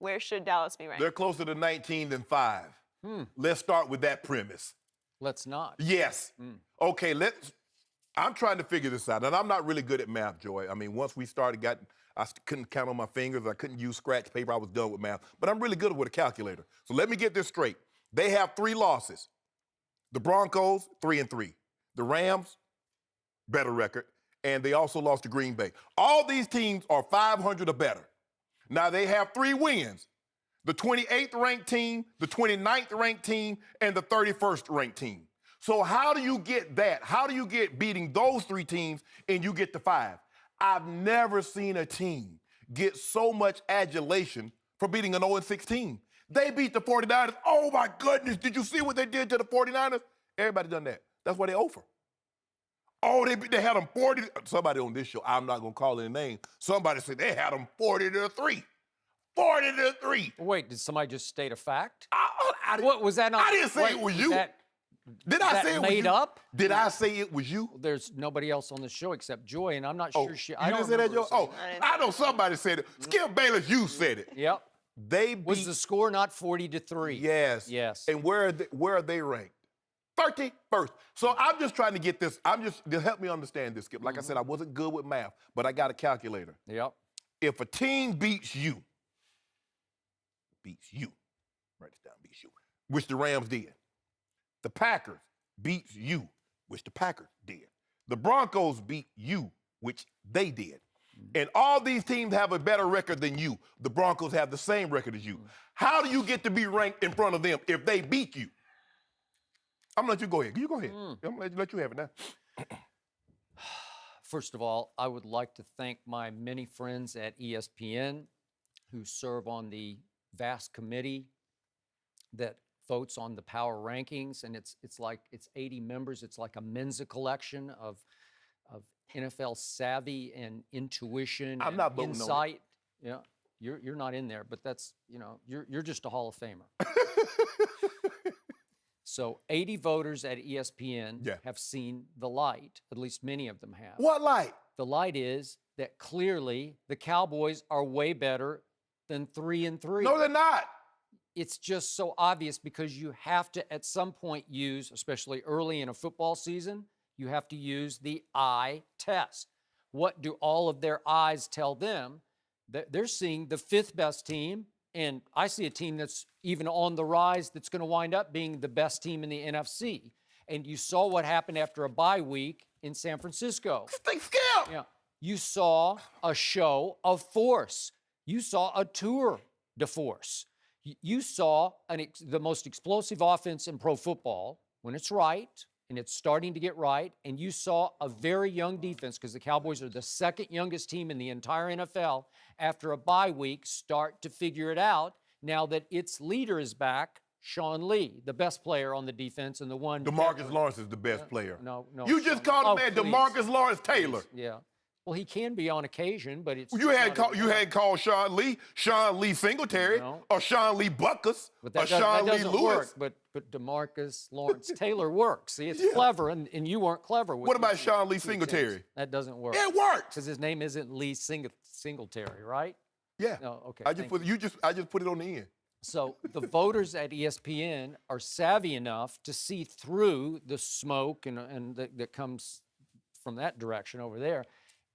Where should Dallas be ranked? They're closer to 19 than 5. Let's start with that premise. Let's not. Yes. Okay, I'm trying to figure this out, and I'm not really good at math, Joy. I mean, once we started, I couldn't count on my fingers. I couldn't use scratch paper. I was done with math. But I'm really good with a calculator. So let me get this straight. They have 3 losses. The Broncos, 3-3. The Rams, better record. And they also lost to Green Bay. All these teams are 500 or better. Now, they have 3 wins. The 28th ranked team, the 29th ranked team, and the 31st ranked team. So how do you get that? How do you get beating those 3 teams and you get to 5? I've never seen a team get so much adulation for beating an 0-6 team. They beat the 49ers. Oh, my goodness. Did you see what they did to the 49ers? Everybody done that. That's why they over. Oh, they had them 40. Somebody on this show, I'm not going to call their name. Somebody said they had them 40-3. 40-3. Wait, did somebody just state a fact? What was that? Not, I didn't say it was you. Did I say it was made you? up? Did I say it was you? There's nobody else on the show except Joy, and I'm not Oh, sure she. You I don't didn't say that, remember Joy? Oh, I know somebody said it. Skip Bayless, you said it. Yep. They beat. Was the score not 40-3? Yes. Yes. And where are they ranked? 31st. So I'm just trying to get this. To help me understand this, Skip. Like I said, I wasn't good with math, but I got a calculator. Yep. If a team beats you, write this down, beats you, which the Rams did. The Packers beats you, which the Packers did. The Broncos beat you, which they did. And all these teams have a better record than you. The Broncos have the same record as you. How do you get to be ranked in front of them if they beat you? I'm gonna let you go ahead. You go ahead. I'm gonna let you have it now. First of all, I would like to thank my many friends at ESPN who serve on the vast committee that votes on the power rankings, and it's 80 members. It's like a Mensa collection of NFL savvy and intuition. I'm and not voting insight. Yeah, you're not in there, but that's you're just a Hall of Famer. So 80 voters at ESPN have seen the light. At least many of them have. What light? The light is that clearly the Cowboys are way better than 3-3. No, they're not. It's just so obvious because you have to, at some point, use, especially early in a football season, you have to use the eye test. What do all of their eyes tell them? They're seeing the 5th best team, and I see a team that's even on the rise that's going to wind up being the best team in the NFC. And you saw what happened after a bye week in San Francisco. Skip! Yeah. You saw a show of force. You saw a tour de force. You saw the most explosive offense in pro football when it's right, and it's starting to get right, and you saw a very young defense, because the Cowboys are the 2nd youngest team in the entire NFL, after a bye week, start to figure it out now that its leader is back, Sean Lee, the best player on the defense, and the one... DeMarcus Lawrence is the best player. No. You just called him DeMarcus Lawrence Taylor. Yeah. Well, he can be on occasion, but it's... You had called Sean Lee Singletary, or Sean Lee Buckus, or Sean Lee Lewis. Work, but DeMarcus Lawrence Taylor works. See, it's clever, and you weren't clever with it. What about Sean Lee Singletary? That doesn't work. It works. Because his name isn't Lee Singletary, right? Yeah. No, okay. I just put it on the end. So the voters at ESPN are savvy enough to see through the smoke and that comes from that direction over there.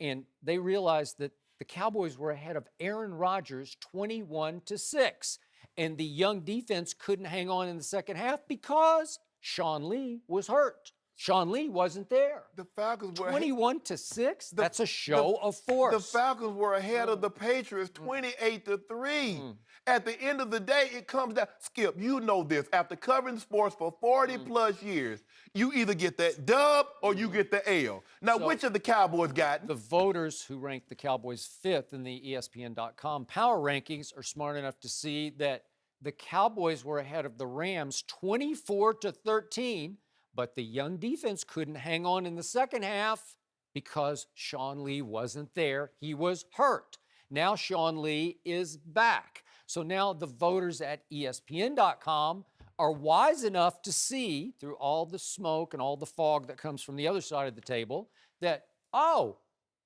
And they realized that the Cowboys were ahead of Aaron Rodgers 21-6. And the young defense couldn't hang on in the second half because Sean Lee was hurt. Sean Lee wasn't there. The Falcons were 21-6. That's a show of force. The Falcons were ahead of the Patriots 28-3. At the end of the day, it comes down. Skip, you know this. After covering sports for 40 plus years, you either get that dub or you get the L. Now, which of the Cowboys got? The voters who ranked the Cowboys 5th in the ESPN.com power rankings are smart enough to see that the Cowboys were ahead of the Rams 24-13. But the young defense couldn't hang on in the second half because Sean Lee wasn't there. He was hurt. Now Sean Lee is back. So now the voters at ESPN.com are wise enough to see through all the smoke and all the fog that comes from the other side of the table that,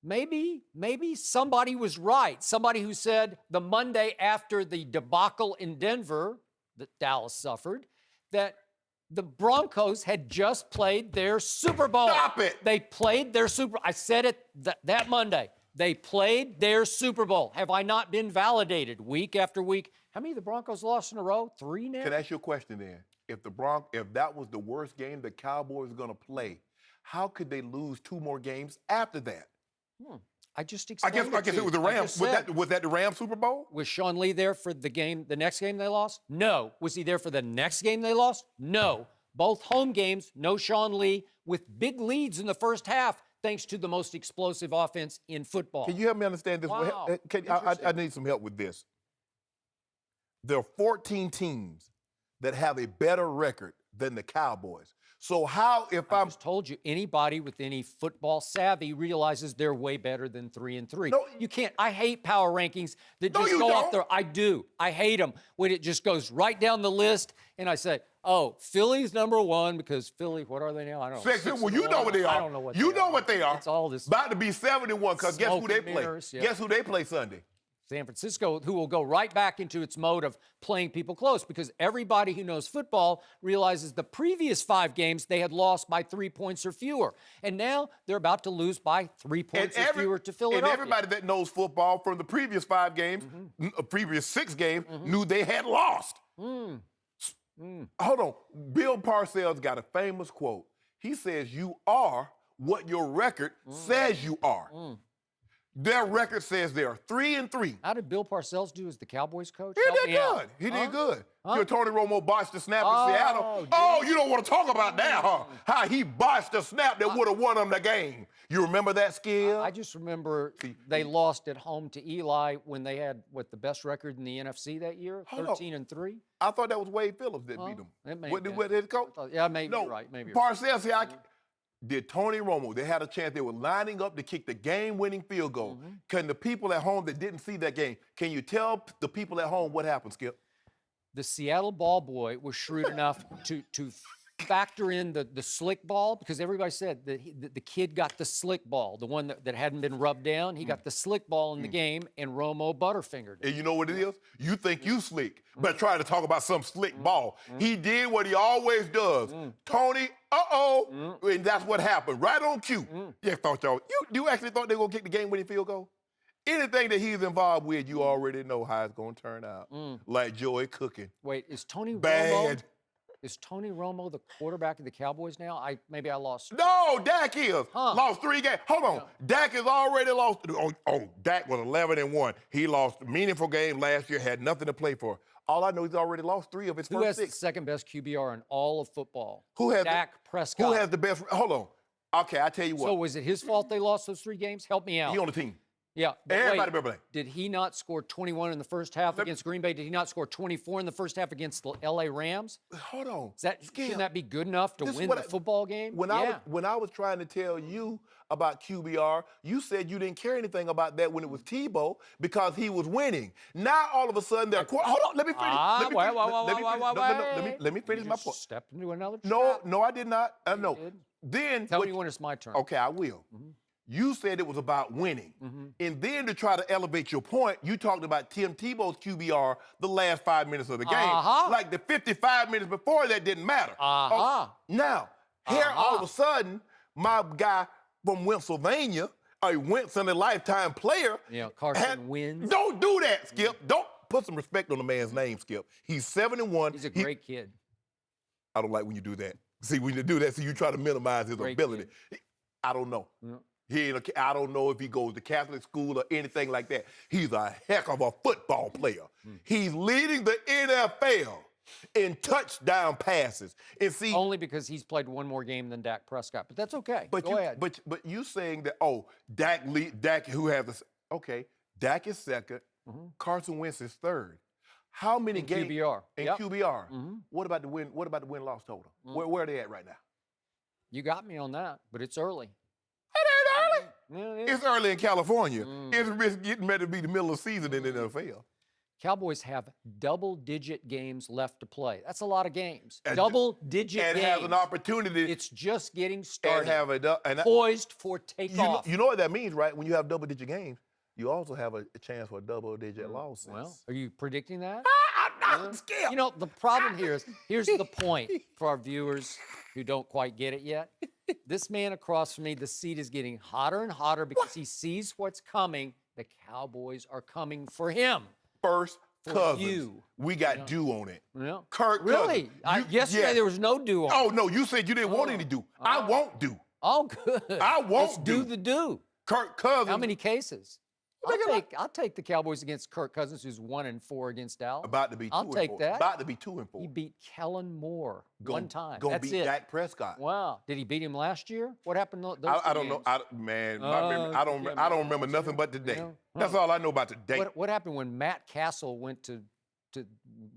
maybe somebody was right. Somebody who said the Monday after the debacle in Denver that Dallas suffered, that the Broncos had just played their Super Bowl. Stop it. They played their I said it that Monday. They played their Super Bowl. Have I not been validated week after week? How many of the Broncos lost in a row? 3 now? Can I ask you a question then? If that was the worst game the Cowboys were going to play, how could they lose 2 more games after that? I just explained I guess it was the Rams. Was that the Rams Super Bowl? Was Sean Lee there for the next game they lost? No. Was he there for the next game they lost? No. Both home games, no Sean Lee, with big leads in the first half, thanks to the most explosive offense in football. Can you help me understand this? Wow. I need some help with this. There are 14 teams that have a better record than the Cowboys. So how, if I just told you, anybody with any football savvy realizes they're way better than 3-3. No, you can't. I hate power rankings that No, just you go off don't. there. I do. I hate them when it just goes right down the list, and I say, "Oh, Philly's number 1 because Philly. What are they now? I don't know. Section, well, you know what they are. I don't know what you they know are. what they are. It's all this. About to be 71 because guess who smoke they and play? mirrors, yeah. Guess who they play Sunday? San Francisco, who will go right back into its mode of playing people close because everybody who knows football realizes the previous 5 games they had lost by 3 points or fewer. And now they're about to lose by 3 points or fewer to Philadelphia. And everybody that knows football from the previous 5 games, previous 6 games, knew they had lost. Hold on. Bill Parcells got a famous quote. He says, "You are what your record says you are." Their record says they are 3-3. How did Bill Parcells do as the Cowboys coach? He Help did me out. good. He did good. Huh? Till Tony Romo botched the snap Oh, in Seattle. did Oh, you don't want to talk about that, huh? How he botched the snap that would have won them the game. You remember that skill? I just remember they lost at home to Eli when they had, the best record in the NFC that year? Hold on. 13-3? I thought that was Wade Phillips that beat him. It may What have did his coach? Yeah, maybe No, you're right. Maybe you're right. Parcells said, did Tony Romo, they had a chance, they were lining up to kick the game-winning field goal. Can the people at home that didn't see that game, can you tell the people at home what happened, Skip? The Seattle ball boy was shrewd enough to factor in the slick ball because everybody said that the kid got the slick ball, the one that hadn't been rubbed down. He got the slick ball in the game, and Romo butterfingered it. And you know what it is? You think you slick, but try to talk about some slick ball. He did what he always does. Tony, and that's what happened, right on cue. You actually thought they were going to kick the game-winning field goal? Anything that he's involved with, you already know how it's going to turn out. Like Joey cooking. Wait, is Tony Bad. Is Tony Romo the quarterback of the Cowboys now? Maybe I lost. No, Dak is. Lost 3 games. Hold on. Yeah. Dak has already lost. Dak was 11-1. He lost a meaningful game last year, had nothing to play for. All I know, he's already lost 3 of his Who first has 6. the second best QBR in all of football? Who has Dak Prescott. Who has the best? Hold on. Okay, I tell you what. So was it his fault they lost those 3 games? Help me out. He on the team. Yeah. but Everybody wait, remember that. Did he not score 21 in the first half against Green Bay? Did he not score 24 in the first half against the LA Rams? Hold on. Shouldn't that be good enough to win the football game? When I was trying to tell you about QBR, you said you didn't care anything about that when it was Tebow because he was winning. Now all of a sudden they're hold on, let me finish. Let me finish my point. Stepped into another trap. No, I did not. No. did. Then Tell me when it's my turn. Okay, I will. You said it was about winning. And then to try to elevate your point, you talked about Tim Tebow's QBR the last 5 minutes of the game. Like the 55 minutes before that didn't matter. Now, here all of a sudden, my guy from Pennsylvania, a once-in-a-lifetime player. Carson Wentz. Don't do that, Skip. Don't put some respect on the man's name, Skip. He's 7-1. He's a great kid. I don't like when you do that. See, when you do that, you try to minimize his ability. I don't know. I don't know if he goes to Catholic school or anything like that. He's a heck of a football player. He's leading the NFL in touchdown passes. And see, only because he's played 1 more game than Dak Prescott, but that's okay. Go ahead. But you saying that Dak who has this? Okay, Dak is second. Carson Wentz is third. How many games QBR? in QBR? What about the win? What about the win-loss total? Where are they at right now? You got me on that, but it's early. It's early in California. It's getting ready to be the middle of the season in the NFL. Cowboys have double-digit games left to play. That's a lot of games. And- Double-digit and games. have an opportunity. It's just getting and started. have a Poised for takeoff. you know what that means, right? When you have double-digit games, you also have a chance for double-digit losses. Well, are you predicting that? I'm not scared. You know, the problem here is, here's the point for our viewers who don't quite get it yet. This man across from me, the seat is getting hotter and hotter because he sees what's coming. The Cowboys are coming for him. First Cousins. you. We got due on it. Yeah. Kirk Really? Cousins. Yesterday there was no due on. Oh, no, you said you didn't want any due. I won't do. Oh, good. I won't Let's do. do the do. Kirk Cousins. How many cases? I'll take the Cowboys against Kirk Cousins, who's 1-4 against Dallas. About to be 2-4. I'll take that. About to be 2-4. He beat Kellen Moore one time. Gonna That's beat it. Dak Prescott. Wow. Did he beat him last year? What happened? Those I two don't know. games? Man, my memory, I don't remember nothing but today. Yeah. That's all I know about today. What happened when Matt Castle went to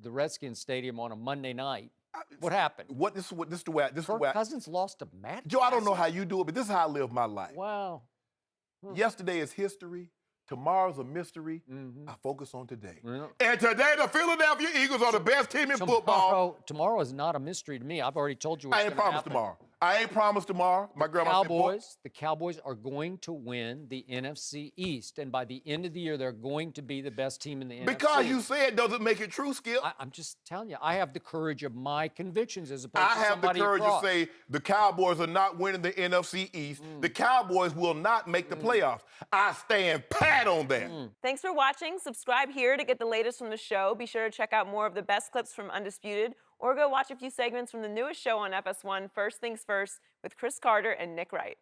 the Redskins Stadium on a Monday night? What happened? This is the way. Kirk Cousins lost to Matt Joe, I don't know Castle? how you do it, but this is how I live my life. Wow. Yesterday is history. Tomorrow's a mystery. I focus on today. Yeah. And today, the Philadelphia Eagles are the best team in football. Tomorrow is not a mystery to me. I've already told you what's I ain't gonna promised happen. tomorrow. I ain't promised tomorrow. My grandma said, "Boy, The Cowboys are going to win the NFC East, and by the end of the year, they're going to be the best team in the NFC. because you say it doesn't make it true, Skip. I'm just telling you, I have the courage of my convictions as opposed I to have the somebody courage across. to say the Cowboys are not winning the NFC East. The Cowboys will not make the playoffs. I stand pat on that. Thanks for watching. Subscribe here to get the latest from the show. Be sure to check out more of the best clips from Undisputed, or go watch a few segments from the newest show on FS1, First Things First, with Chris Carter and Nick Wright.